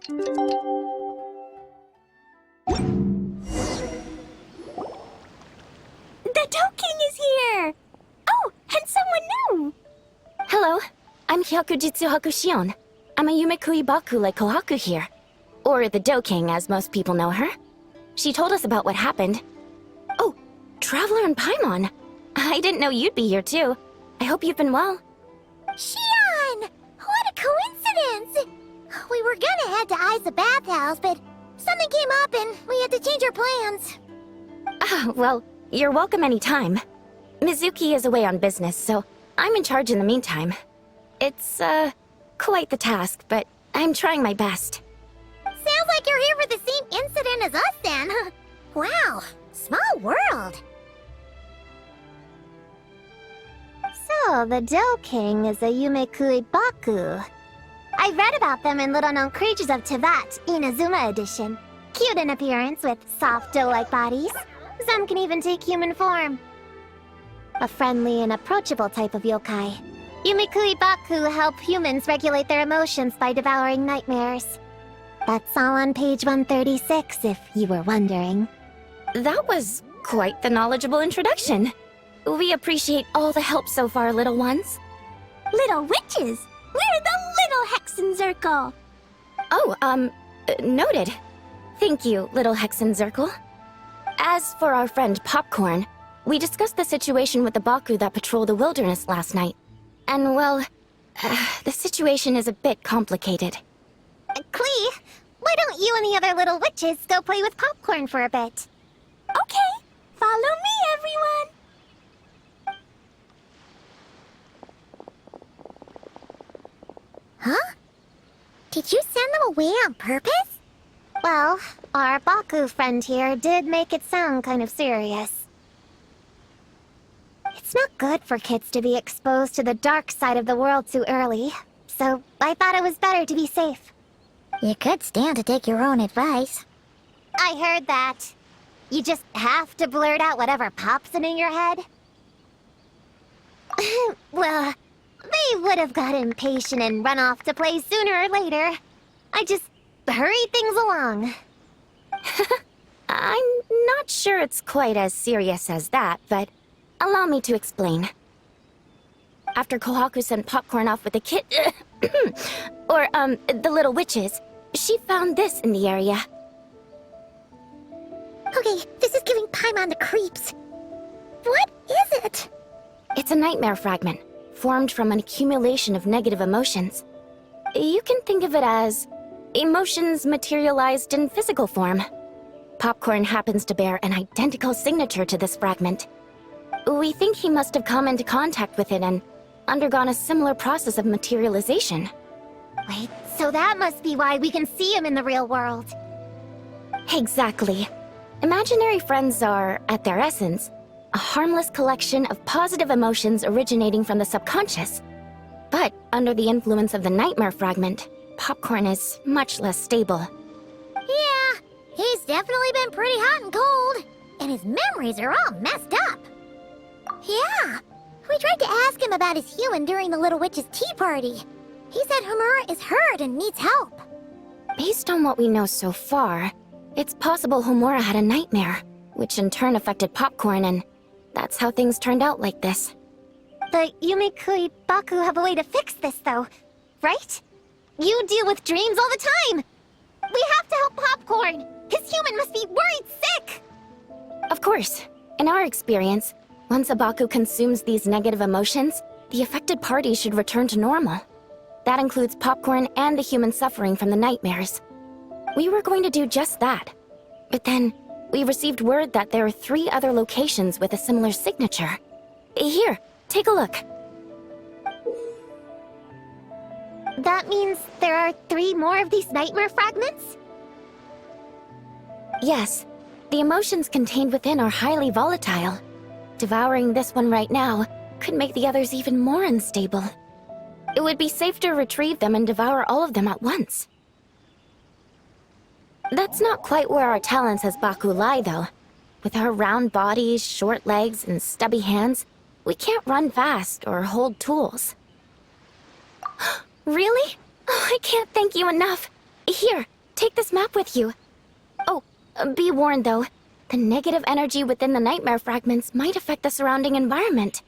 The Dough King is here! Oh, and someone new! Hello, I'm Hyakujitsu Hakushion. I'm a Yumekui Baku like Kohaku here. Or the Dough King, as most people know her. She told us about what happened. Oh, Traveler and Paimon. I didn't know you'd be here too. I hope you've been well. Shion! What a coincidence! We were gonna head to Ai's bathhouse, but something came up and we had to change our plans. Well, you're welcome anytime. Mizuki is away on business, so I'm in charge in the meantime. It's, quite the task, but I'm trying my best. Sounds like you're here for the same incident as us then. Wow, small world. So, the Dough King is a Yumekui Baku. I read about them in Little Known Creatures of Teyvat, Inazuma edition. Cute in appearance with soft dough-like bodies. Some can even take human form. A friendly and approachable type of yokai. Yumekui Baku help humans regulate their emotions by devouring nightmares. That's all on page 136, if you were wondering. That was quite the knowledgeable introduction. We appreciate all the help so far, little ones. Little witches! We're the Little Hexenzirkel! Oh, noted. Thank you, little Hexenzirkel. As for our friend Popcorn, we discussed the situation with the Baku that patrol the wilderness last night. And well, the situation is a bit complicated. Klee, why don't you and the other little witches go play with Popcorn for a bit? Okay, follow me, everyone! Huh? Did you send them away on purpose? Well, our Baku friend here did make it sound kind of serious. It's not good for kids to be exposed to the dark side of the world too early, so I thought it was better to be safe. You could stand to take your own advice. I heard that. You just have to blurt out whatever pops in your head. Well, they would have got impatient and run off to play sooner or later. I just hurried things along. I'm not sure it's quite as serious as that, but allow me to explain. After Kohaku sent Popcorn off with the kid... or, the little witches, she found this in the area. Okay, this is giving Paimon the creeps. What is it? It's a nightmare fragment, formed from an accumulation of negative emotions. You can think of it as emotions materialized in physical form. Popcorn happens to bear an identical signature to this fragment. We think he must have come into contact with it and undergone a similar process of materialization. Wait, so that must be why we can see him in the real world. Exactly. Imaginary friends are, at their essence, a harmless collection of positive emotions originating from the subconscious. But under the influence of the nightmare fragment, Popcorn is much less stable. Yeah, he's definitely been pretty hot and cold, and his memories are all messed up. Yeah, we tried to ask him about his human during the Little Witch's tea party. He said Homura is hurt and needs help. Based on what we know so far, it's possible Homura had a nightmare, which in turn affected Popcorn, and that's how things turned out like this. The Yumekui Baku have a way to fix this, though, right? You deal with dreams all the time! We have to help Popcorn! His human must be worried sick! Of course. In our experience, once a Baku consumes these negative emotions, the affected party should return to normal. That includes Popcorn and the human suffering from the nightmares. We were going to do just that. But then, we received word that there are 3 other locations with a similar signature. Here, take a look. That means there are 3 more of these nightmare fragments? Yes, the emotions contained within are highly volatile. Devouring this one right now could make the others even more unstable. It would be safe to retrieve them and devour all of them at once. That's not quite where our talents as Baku lie, though. With our round bodies, short legs, and stubby hands, we can't run fast or hold tools. Really? Oh, I can't thank you enough. Here, take this map with you. Oh, be warned though. The negative energy within the nightmare fragments might affect the surrounding environment.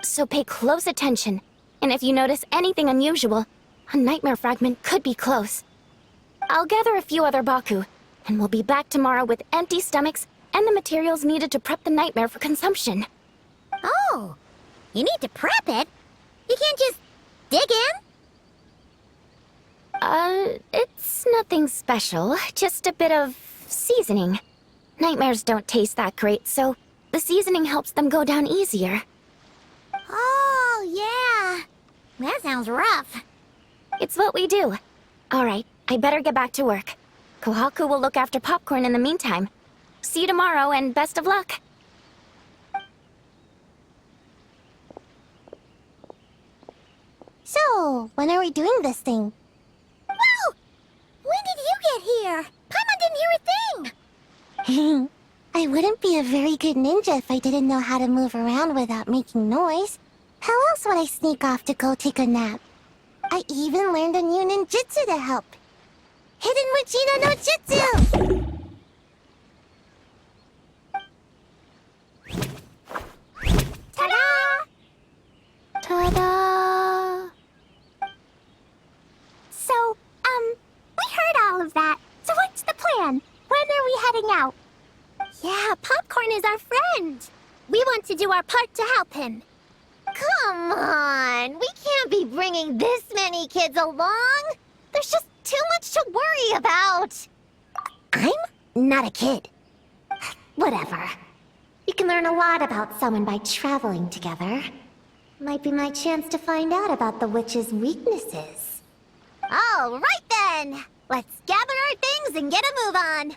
So pay close attention, and if you notice anything unusual, a nightmare fragment could be close. I'll gather a few other Baku, and we'll be back tomorrow with empty stomachs and the materials needed to prep the nightmare for consumption. Oh, you need to prep it? You can't just dig in? It's nothing special, just a bit of seasoning. Nightmares don't taste that great, so the seasoning helps them go down easier. Oh, yeah. That sounds rough. It's what we do. Alright, I better get back to work. Kohaku will look after Popcorn in the meantime. See you tomorrow, and best of luck. So, when are we doing this thing? Whoa! When did you get here? Paimon didn't hear a thing! I wouldn't be a very good ninja if I didn't know how to move around without making noise. How else would I sneak off to go take a nap? I even learned a new ninjutsu to help. Hidden Wujino no Jutsu! Ta-da! Ta-da! So, we heard all of that. So what's the plan? When are we heading out? Yeah, Popcorn is our friend. We want to do our part to help him. Come on, we can't be bringing this many kids along. There's just too much to worry about. I'm not a kid. Whatever. You can learn a lot about someone by traveling together. Might be my chance to find out about the witch's weaknesses. All right then! Let's gather our things and get a move on!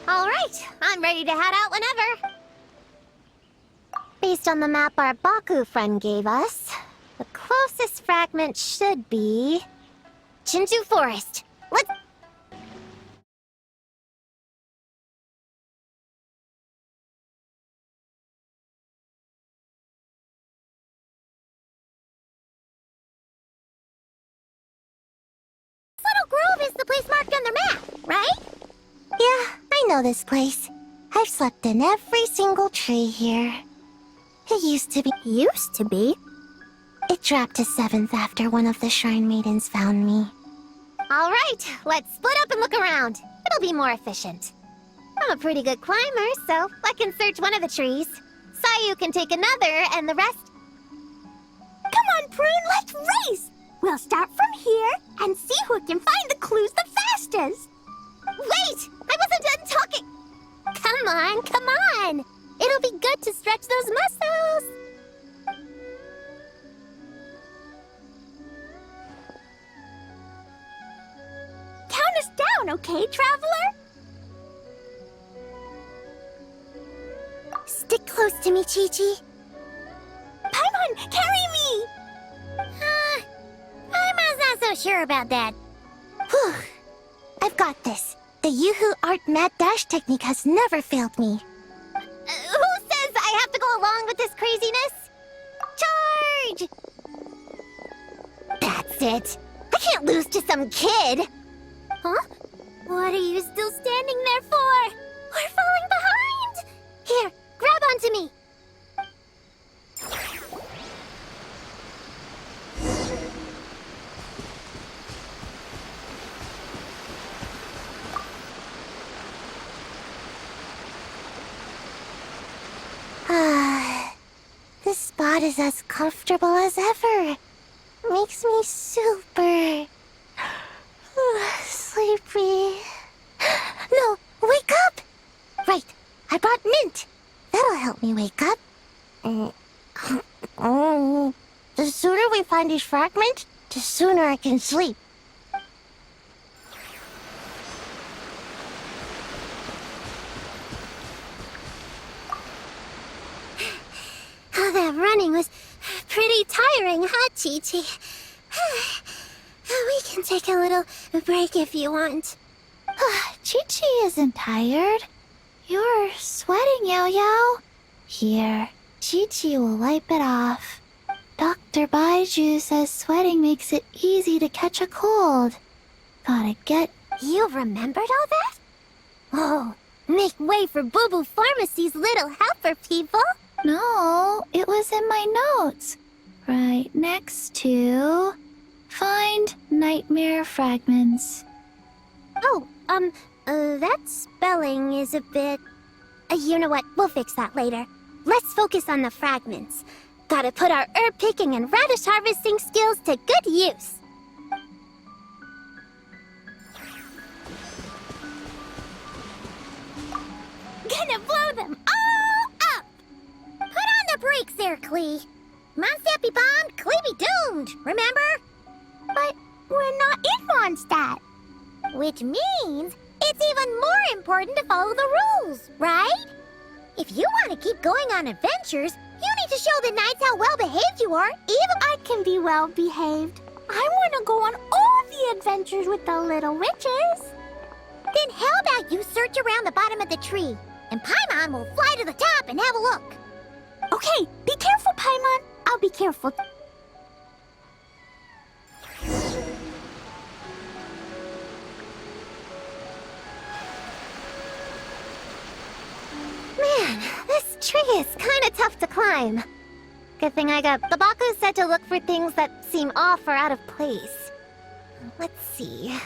All right, I'm ready to head out whenever. Based on the map our Baku friend gave us, the closest fragment should be Shinju Forest. Let's... Little Grove is the place marked on the map, right? Yeah, I know this place. I've slept in every single tree here. It used to be... Used to be? It dropped to 7th after one of the Shrine Maidens found me. All right, let's split up and look around. It'll be more efficient. I'm a pretty good climber, so I can search one of the trees. Sayu can take another, and the rest... Come on, Prune, let's race! We'll start from here and see who can find the clues the fastest. Wait! I wasn't done talking! Come on, come on! It'll be good to stretch those muscles! Count us down, okay, traveler? Stick close to me, Chi-Chi. Paimon, carry me! Paimon's not so sure about that. Whew. I've got this. The Yoo-Hoo Art Mad Dash technique has never failed me. Who says I have to go along with this craziness? Charge! That's it. I can't lose to some kid. Huh? What are you still standing there for? We're falling behind! Here, grab onto me. This spot is as comfortable as ever. Makes me super sleepy. No, wake up! Right, I brought mint. That'll help me wake up. The sooner we find these fragments, the sooner I can sleep. Oh, that running was pretty tiring, huh, Chi-Chi? We can take a little break if you want. Chi-Chi isn't tired. You're sweating, Yao-Yao. Here, Chi-Chi will wipe it off. Dr. Baiju says sweating makes it easy to catch a cold. Gotta get... You remembered all that? Oh, make way for Boo Boo Pharmacy's little helper, people. No, it was in my notes. Right next to... Find nightmare fragments. Oh, that spelling is a bit... you know what? We'll fix that later. Let's focus on the fragments. Gotta put our herb picking and radish harvesting skills to good use. Gonna blow them all up! Put on the brakes there, Klee. Mondstadt be bombed, Klee be doomed, remember? But we're not in Mondstadt. Which means it's even more important to follow the rules, right? If you want to keep going on adventures, you need to show the knights how well-behaved you are. Even I can be well-behaved. I want to go on all the adventures with the little witches. Then how about you search around the bottom of the tree, and Paimon will fly to the top and have a look. Okay, be careful, Paimon. I'll be careful. Man, this tree is kind of tough to climb. Good thing I got the Baku set to look for things that seem off or out of place. Let's see.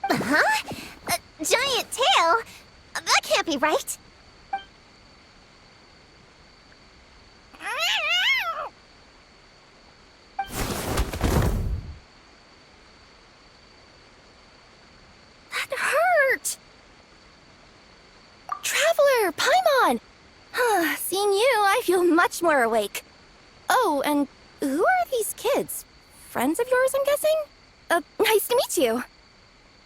Huh? A giant tail? That can't be right. That hurt! Traveler, Paimon! Seeing you, I feel much more awake. Oh, and who are these kids? Friends of yours, I'm guessing? Nice to meet you.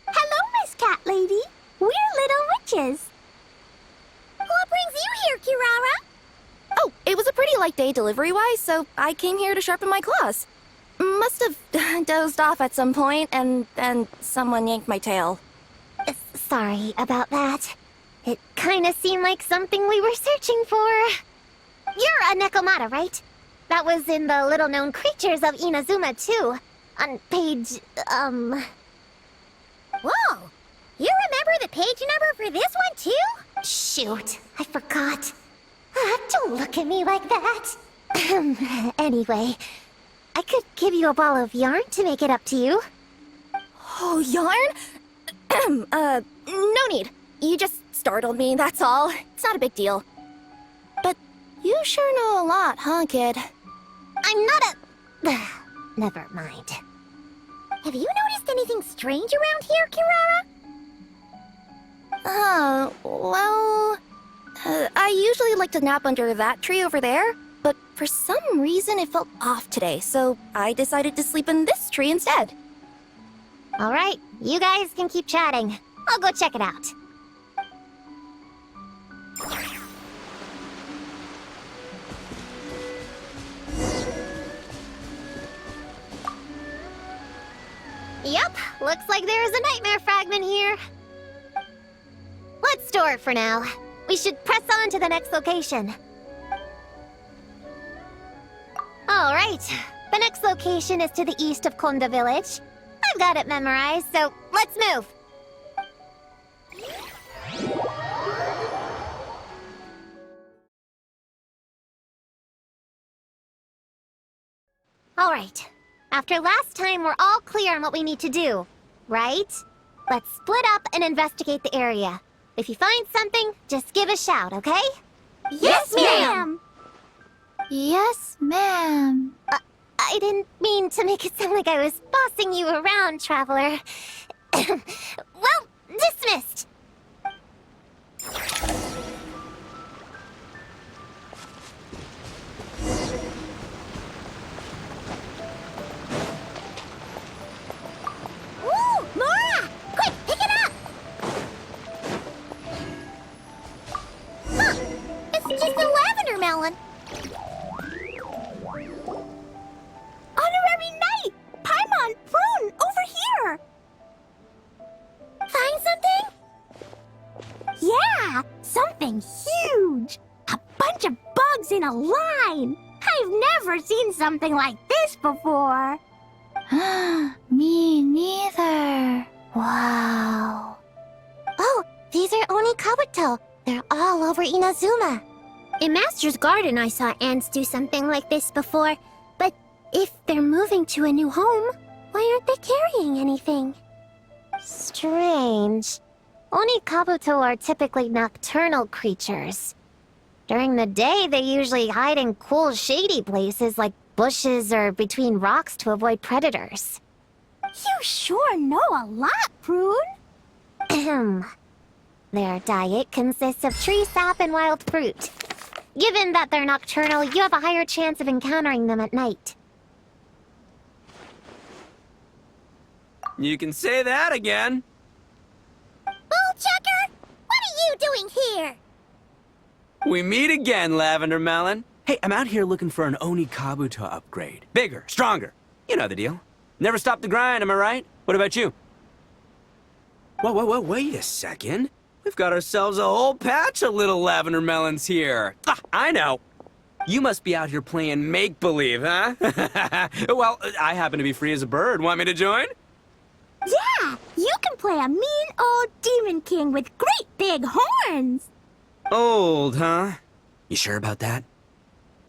Hello, Miss Cat Lady. We're little witches. What brings you here, Kirara? Oh, it was a pretty light day delivery-wise, so I came here to sharpen my claws. Must have dozed off at some point, and then someone yanked my tail. Sorry about that. It kinda seemed like something we were searching for. You're a Nekomata, right? That was in the little-known creatures of Inazuma, too. On page, Whoa! You remember the page number for this one, too? Shoot, I forgot. Don't look at me like that. Anyway, I could give you a ball of yarn to make it up to you. Oh, yarn? No need. You just startled me, that's all. It's not a big deal. But you sure know a lot, huh, kid? I'm not a... Never mind. Have you noticed anything strange around here, Kirara? I usually like to nap under that tree over there, but for some reason it felt off today, so I decided to sleep in this tree instead. All right, you guys can keep chatting. I'll go check it out. Yep, looks like there's a nightmare fragment here. Let's store it for now. We should press on to the next location. All right, the next location is to the east of Konda Village. I've got it memorized, so let's move. All right. After last time, we're all clear on what we need to do, right? Let's split up and investigate the area. If you find something, just give a shout, okay? Yes, ma'am! Yes, ma'am. I didn't mean to make it sound like I was bossing you around, Traveler. Well, dismissed! Ooh, Mora! Quick, pick it up! Huh, it's just a lavender melon. a line! I've never seen something like this before. Me neither. Wow. Oh, these are Oni Kabuto. They're all over Inazuma. In Master's Garden, I saw ants do something like this before. But if they're moving to a new home, why aren't they carrying anything? Strange. Oni Kabuto are typically nocturnal creatures. During the day, they usually hide in cool, shady places like bushes or between rocks to avoid predators. You sure know a lot, Prune. Ahem. Their diet consists of tree sap and wild fruit. Given that they're nocturnal, you have a higher chance of encountering them at night. You can say that again. Bullchucker, what are you doing here? We meet again, Lavender Melon. Hey, I'm out here looking for an Oni Kabuto upgrade. Bigger, stronger. You know the deal. Never stop the grind, am I right? What about you? Whoa, wait a second. We've got ourselves a whole patch of little Lavender Melons here. Ah, I know. You must be out here playing make-believe, huh? Well, I happen to be free as a bird. Want me to join? Yeah, you can play a mean old demon king with great big horns. Old, huh? You sure about that?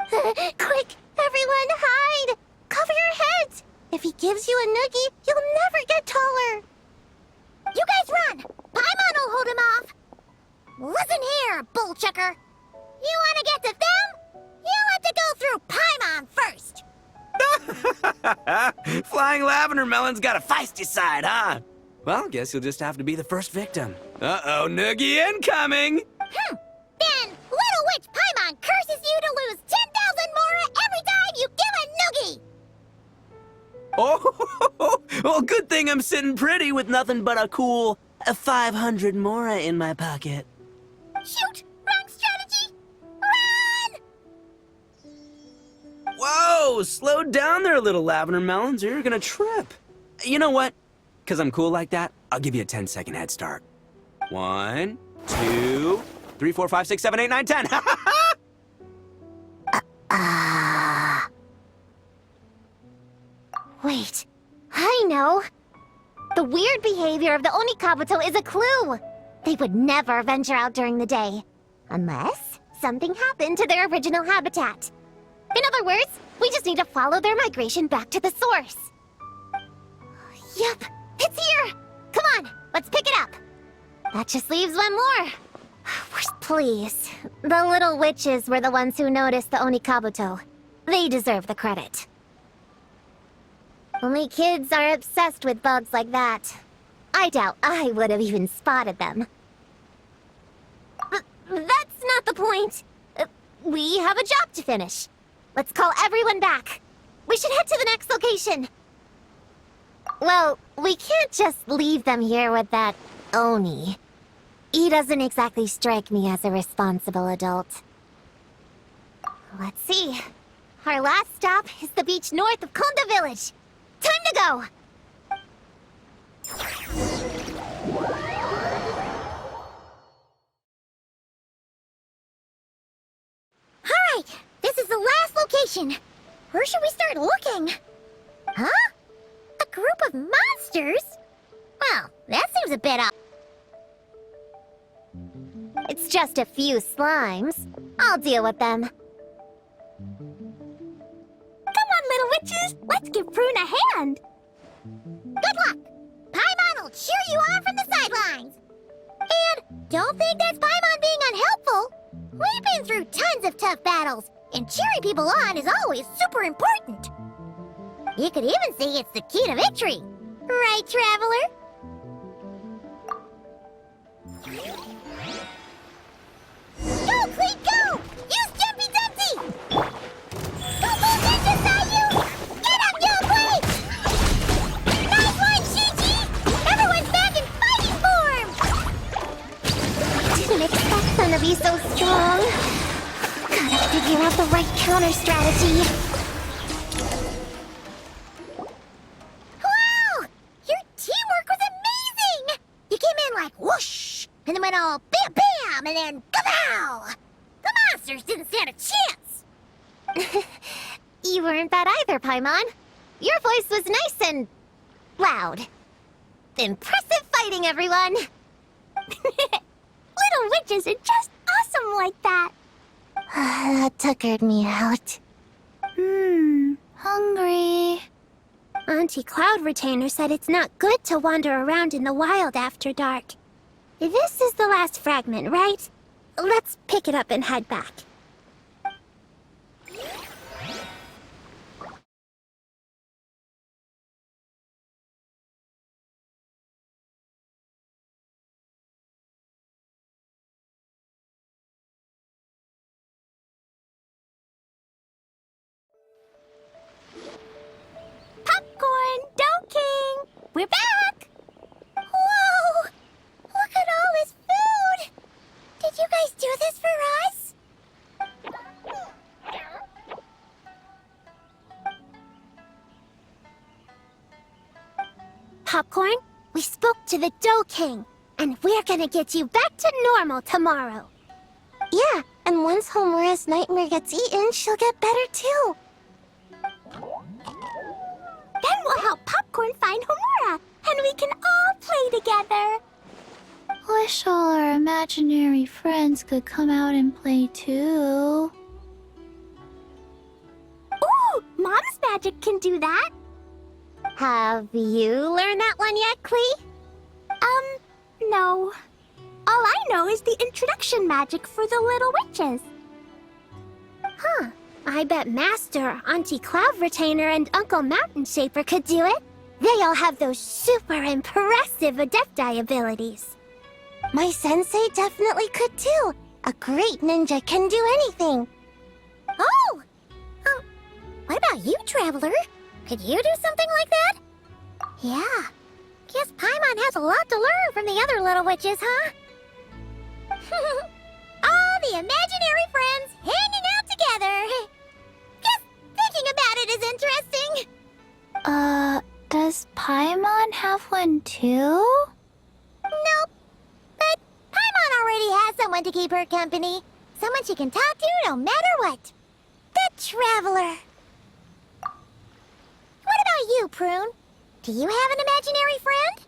Quick, everyone hide! Cover your heads! If he gives you a noogie, you'll never get taller. You guys run! Paimon will hold him off. Listen here, Bullchucker. You want to get to them? You'll have to go through Paimon first. Flying Lavender Melon's got a feisty side, huh? Well, guess you'll just have to be the first victim. Uh-oh, noogie incoming! Then Little Witch Paimon curses you to lose 10,000 Mora every time you give a noogie. Oh, well, good thing I'm sitting pretty with nothing but a cool 500 Mora in my pocket. Shoot! Wrong strategy! Run! Whoa, slow down there, little Lavender Melons, or you're gonna trip. You know what? Because I'm cool like that, I'll give you a 10-second head start. 1, 2, 3, 4, 5, 6, 7, 8, 9, 10. Wait, I know. The weird behavior of the Oni Kabuto is a clue. They would never venture out during the day, unless something happened to their original habitat. In other words, we just need to follow their migration back to the source. Yep, it's here! Come on, let's pick it up. That just leaves one more. Please, the little witches were the ones who noticed the Oni Kabuto. They deserve the credit. Only kids are obsessed with bugs like that. I doubt I would have even spotted them. But that's not the point. We have a job to finish. Let's call everyone back. We should head to the next location. Well, we can't just leave them here with that Oni. He doesn't exactly strike me as a responsible adult. Let's see. Our last stop is the beach north of Konda Village. Time to go! Alright, this is the last location. Where should we start looking? Huh? A group of monsters? Well, that seems a bit odd. It's just a few slimes. I'll deal with them. Come on, little witches! Let's give Prune a hand! Good luck! Paimon will cheer you on from the sidelines! And don't think that's Paimon being unhelpful! We've been through tons of tough battles, and cheering people on is always super important! You could even say it's the key to victory! Right, Traveler? Go, Cleat, go! Use Jumpy Dumpty! Go, Bullchucker, saw you! Get up, Youngblade! Nice one, Shuji! Everyone's back in fighting form! Didn't expect them to be so strong. Gotta figure out the right counter strategy. Wow! Your teamwork was amazing! You came in like whoosh, and then went all bam bam, and then kapow! The monsters didn't stand a chance! You weren't bad either, Paimon. Your voice was nice and loud. Impressive fighting, everyone! Little witches are just awesome like that. That tuckered me out. Hungry. Auntie Cloud Retainer said it's not good to wander around in the wild after dark. This is the last fragment, right? Let's pick it up and head back. Popcorn, Dough King! We're back! Whoa! Look at all this food! Did you guys do this for us? Popcorn, we spoke to the Dough King, and we're gonna get you back to normal tomorrow. Yeah, and once Homora's nightmare gets eaten, she'll get better too. Then we'll help Popcorn find Homura, and we can all play together. Wish all our imaginary friends could come out and play too. Ooh, Mom's magic can do that. Have you learned that one yet, Klee? No. All I know is the introduction magic for the little witches. Huh. I bet Master, Auntie Cloud Retainer, and Uncle Mountain Shaper could do it. They all have those super impressive Adepti abilities. My sensei definitely could too. A great ninja can do anything. Oh! What about you, Traveler? Could you do something like that? Yeah. Guess Paimon has a lot to learn from the other little witches, huh? All the imaginary friends hanging out together. Just thinking about it is interesting. Does Paimon have one too? Nope. But Paimon already has someone to keep her company. Someone she can talk to no matter what. The Traveler. What about you, Prune? Do you have an imaginary friend?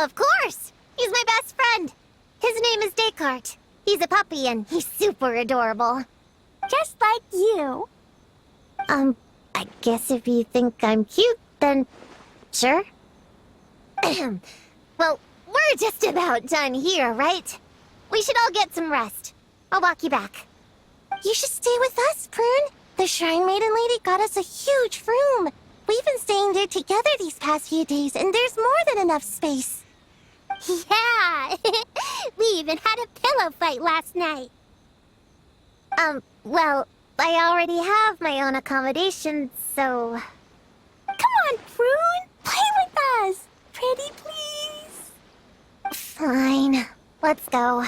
Of course. He's my best friend. His name is Descartes. He's a puppy and he's super adorable. Just like you. I guess if you think I'm cute, then sure. Well, we're just about done here, right? We should all get some rest. I'll walk you back. You should stay with us, Prune. The Shrine Maiden Lady got us a huge room. We've been staying there together these past few days, and there's more than enough space. Yeah. We even had a pillow fight last night. Well, I already have my own accommodation, so... Come on, Prune. Play with us. Pretty please. Fine. Let's go.